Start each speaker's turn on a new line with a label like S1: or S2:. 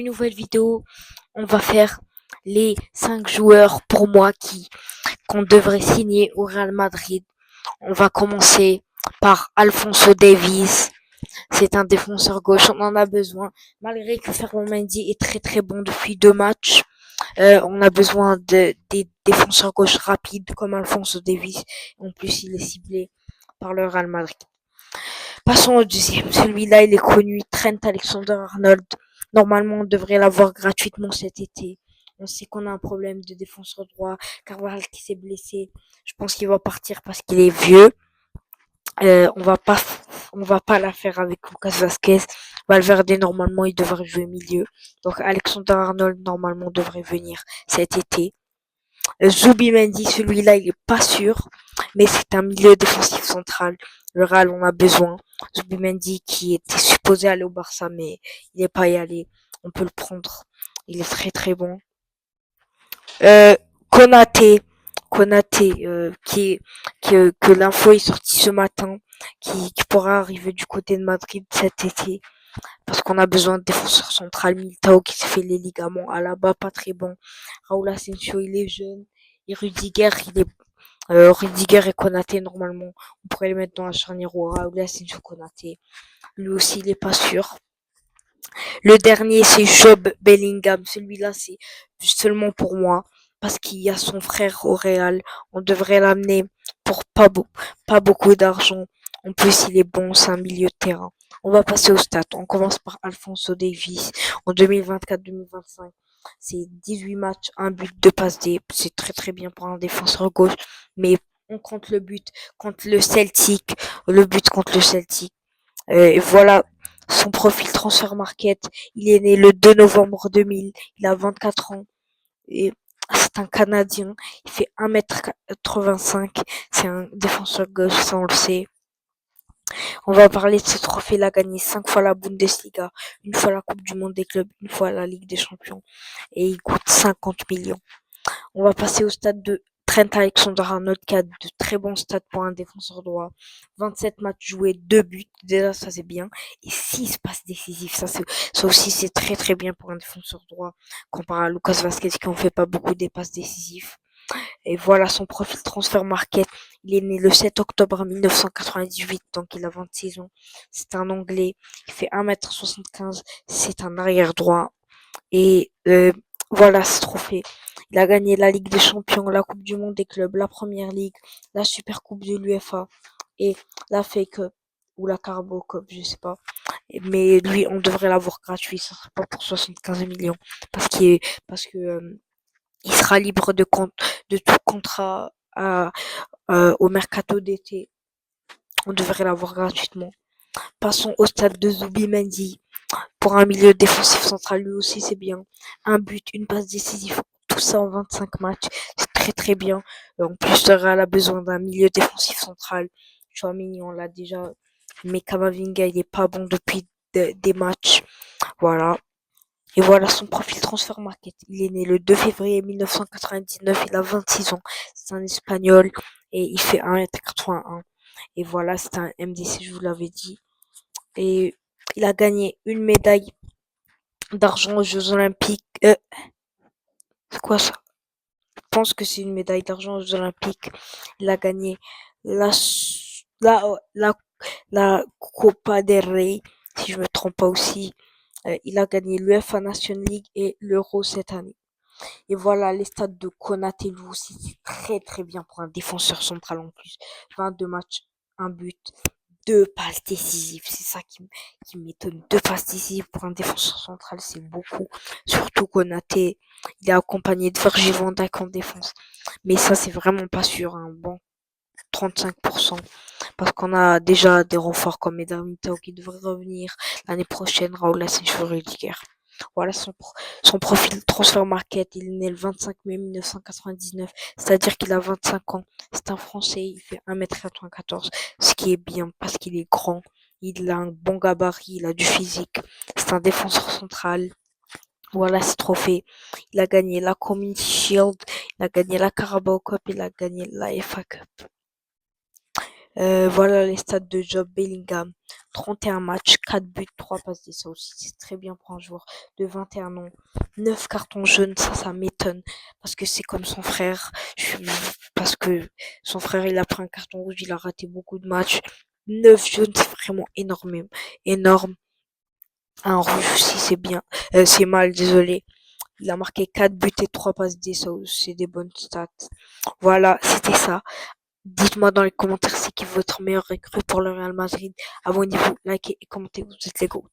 S1: Une nouvelle vidéo, on va faire les 5 joueurs pour moi qu'on devrait signer au Real Madrid. On va commencer par Alphonso Davies. C'est un défenseur gauche, on en a besoin. Malgré que Ferland Mendy est très très bon depuis 2 matchs, on a besoin des défenseurs gauche rapides comme Alphonso Davies. En plus, il est ciblé par le Real Madrid. Passons au deuxième. Celui-là, il est connu. Trent Alexander-Arnold. Normalement, on devrait l'avoir gratuitement cet été. On sait qu'on a un problème de défenseur droit. Carvajal qui s'est blessé. Je pense qu'il va partir parce qu'il est vieux. On va pas la faire avec Lucas Vasquez. Valverde, normalement, il devrait jouer milieu. Donc, Alexander-Arnold, normalement, devrait venir cet été. Zubimendi, celui-là, il est pas sûr, mais c'est un milieu défensif central. Le Real en a besoin. Zubimendi qui était supposé aller au Barça, mais il n'est pas y allé. On peut le prendre. Il est très très bon. Euh, Konaté, que l'info est sortie ce matin, qui pourra arriver du côté de Madrid cet été, parce qu'on a besoin de défenseur central. Militao qui se fait les ligaments à la bas, pas très bon. Raúl Asensio, il est jeune. Et Rudiger, Rudiger et Konaté, normalement, on pourrait les mettre dans la charnière ou Raúl Asensio Konaté. Lui aussi, il est pas sûr. Le dernier, c'est Job Bellingham. Celui-là, c'est seulement pour moi. Parce qu'il y a son frère au Real. On devrait l'amener pour pas beaucoup d'argent. En plus, il est bon, c'est un milieu de terrain. On va passer au stats. On commence par Alphonso Davies. En 2024-2025, c'est 18 matchs, un but, 2 passes D. C'est très très bien pour un défenseur gauche. Mais on compte le but contre le Celtic. Le but contre le Celtic. Et voilà son profil Transfer Market. Il est né le 2 novembre 2000. Il a 24 ans. Et c'est un Canadien. Il fait 1m85. C'est un défenseur gauche, ça on le sait. On va parler de ce trophée. Il a gagné 5 fois la Bundesliga, une fois la Coupe du Monde des clubs, une fois la Ligue des Champions. Et il coûte 50 millions. On va passer au stade de Trent Alexander-Arnold qui a de très bons stats pour un défenseur droit. 27 matchs joués, 2 buts, déjà ça c'est bien. Et 6 passes décisives, ça aussi c'est très très bien pour un défenseur droit comparé à Lucas Vasquez qui en fait pas beaucoup des passes décisives. Et voilà son profil transfert market. Il est né le 7 octobre 1998, donc il a 26 ans. C'est un Anglais, il fait 1m75, c'est un arrière droit. Et voilà ce trophée. Il a gagné la Ligue des Champions, la Coupe du Monde des clubs, la Première Ligue, la Super Coupe de l'UEFA et la FA Cup ou la Carabao Cup, je sais pas. Mais lui, on devrait l'avoir gratuit, ça sera pas pour 75 millions parce que il sera libre de tout contrat au mercato d'été. On devrait l'avoir gratuitement. Passons au stade de Zubimendi. Pour un milieu défensif central, lui aussi, c'est bien. Un but, une passe décisive, tout ça en 25 matchs. C'est très très bien. En plus, le Real a besoin d'un milieu défensif central. Chouameni, on l'a déjà. Mais Kamavinga, il est pas bon depuis des matchs. Voilà. Et voilà son profil transfer market. Il est né le 2 février 1999. Il a 26 ans. C'est un Espagnol. Et il fait 1m81. Et voilà, c'est un MDC, je vous l'avais dit. Et il a gagné une médaille d'argent aux Jeux Olympiques. C'est quoi ça? Je pense que c'est une médaille d'argent aux Jeux Olympiques. Il a gagné la, la, la, la Copa del Rey, si je me trompe pas aussi. Il a gagné l'UEFA Nation League et l'Euro cette année. Et voilà, les stats de Konaté, lui aussi, c'est très très bien pour un défenseur central en plus. 22 matchs, un but, 2 passes décisives. C'est ça qui m'étonne. 2 passes décisives pour un défenseur central, c'est beaucoup. Surtout Konaté, il est accompagné de Virgil van Dijk en défense. Mais ça, c'est vraiment pas sûr. Hein. Bon, 35%. Parce qu'on a déjà des renforts comme Eder Militao qui devrait revenir l'année prochaine. Raúl Asensio Rudiger. Voilà son profil transfer market. Il est né le 25 mai 1999, c'est-à-dire qu'il a 25 ans. C'est un Français, il fait 1m94, ce qui est bien parce qu'il est grand. Il a un bon gabarit, il a du physique. C'est un défenseur central. Voilà ce trophée. Il a gagné la Community Shield, il a gagné la Carabao Cup, il a gagné la FA Cup. Voilà les stats de Job Bellingham. 31 matchs, 4 buts, 3 passes D. Ça aussi, c'est très bien pour un joueur de 21 ans. 9 cartons jaunes, ça m'étonne. Parce que c'est comme son frère. Parce que son frère, il a pris un carton rouge, il a raté beaucoup de matchs. 9 jaunes, c'est vraiment énorme. Énorme. Un rouge aussi, c'est bien. C'est mal, désolé. Il a marqué 4 buts et 3 passes D. Ça, c'est des bonnes stats. Voilà, c'était ça. Dites-moi dans les commentaires c'est qui votre meilleur recrue pour le Real Madrid. Abonnez-vous, likez et commentez, vous êtes les gros.